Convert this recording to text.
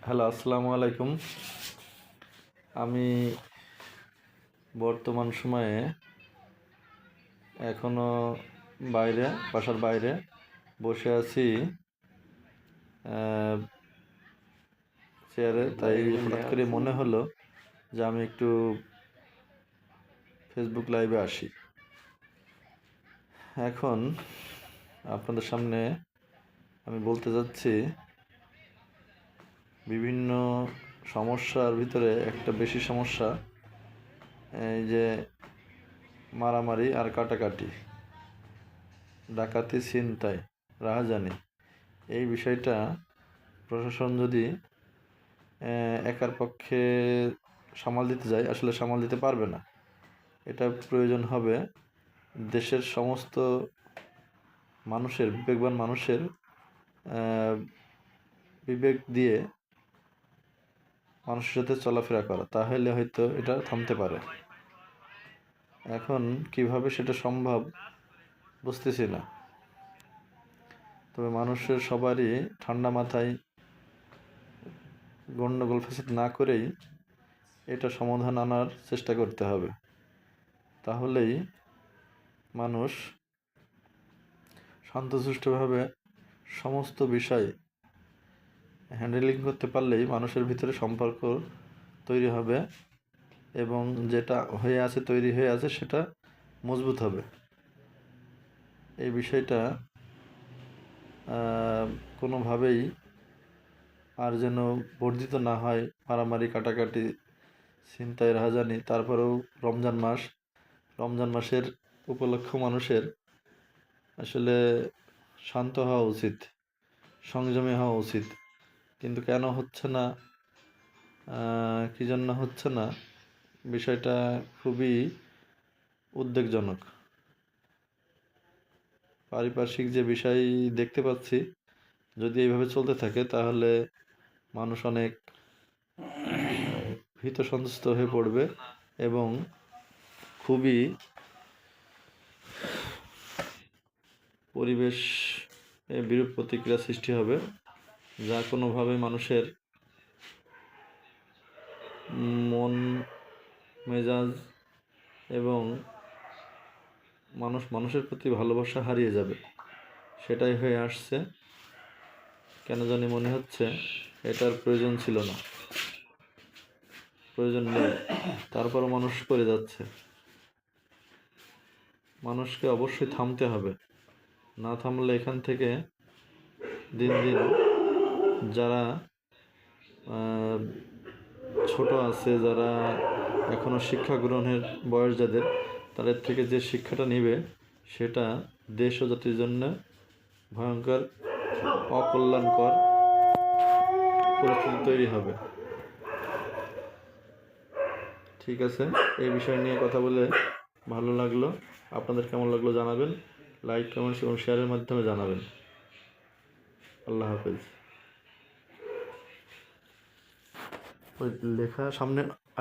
Hello, আসসালামু আলাইকুম। আমি বর্তমান সময়ে এখনও বাসার বাইরে বসে আছি চেয়ারে। তাই হঠাৎ করে মনে হলো যে আমি একটু ফেসবুক লাইভে আসি। এখন আপনাদের সামনে আমি বলতে যাচ্ছি, বিভিন্ন সমস্যার ভিতরে একটা বেশি সমস্যা এই যে মারামারি আর কাটাকাটি, ডাকাতি, ছিনতাই, রাহাজানি। এই বিষয়টা প্রশাসন যদি একার পক্ষে সামাল দিতে যায়, আসলে সামাল দিতে পারবে না। এটা প্রয়োজন হবে দেশের সমস্ত মানুষের, বিবেকবান মানুষের বিবেক দিয়ে মানুষের সাথে চলাফেরা করা, তাহলে হয়তো এটা থামতে পারে। এখন কিভাবে সেটা সম্ভব বুঝতেছি না। তবে মানুষের সবারই ঠান্ডা মাথায় গণ্ডগোল ফাসাদ না করেই এটা সমাধান আনার চেষ্টা করতে হবে। তাহলেই মানুষ শান্তশিষ্টভাবে সমস্ত বিষয় হ্যান্ডেলিং করতে পারলেই মানুষের ভিতরে সম্পর্ক তৈরি হবে এবং যেটা তৈরি হয়ে আছে সেটা মজবুত হবে। এই বিষয়টা কোনোভাবেই আর যেন বর্ধিত না হয়, মারামারি, কাটাকাটি, ছিনতাই, রাহাজানি। তারপরেও রমজান মাসের উপলক্ষ মানুষের আসলে শান্ত হওয়া উচিত, সংযমী হওয়া উচিত। কিন্তু কেন হচ্ছে না, কী জন্য হচ্ছে না, বিষয়টা খুবই উদ্বেগজনক। পারিপার্শ্বিক যে বিষয় দেখতে পাচ্ছি, যদি এইভাবে চলতে থাকে তাহলে মানুষ অনেক ভীত সন্ত্রস্ত হয়ে পড়বে এবং খুবই পরিবেশ বিরূপ প্রতিক্রিয়া সৃষ্টি হবে, যা কোনোভাবে মানুষের মন মেজাজ এবং মানুষের প্রতি ভালোবাসা হারিয়ে যাবে। সেটাই হয়ে আসছে। কেন জানি মনে হচ্ছে এটার প্রয়োজন ছিল না, প্রয়োজন নেই, তারপরও মানুষ করে যাচ্ছে। মানুষকে অবশ্যই থামতে হবে। না থামলে এখান থেকে দিন দিন যারা ছোট আছে, যারা এখনও শিক্ষা গ্রহণের বয়স যাদের, তাদের থেকে যে শিক্ষাটা নেবে সেটা দেশ ও জাতির জন্য ভয়ঙ্কর অকল্যাণকর পরিস্থিতি তৈরি হবে। ঠিক আছে, এই বিষয় নিয়ে কথা বলে ভালো লাগলো। আপনাদের কেমন লাগলো জানাবেন। লাইক, কমেন্টস এবং শেয়ারের মাধ্যমে জানাবেন। আল্লাহ হাফেজ। ওই লেখা সামনে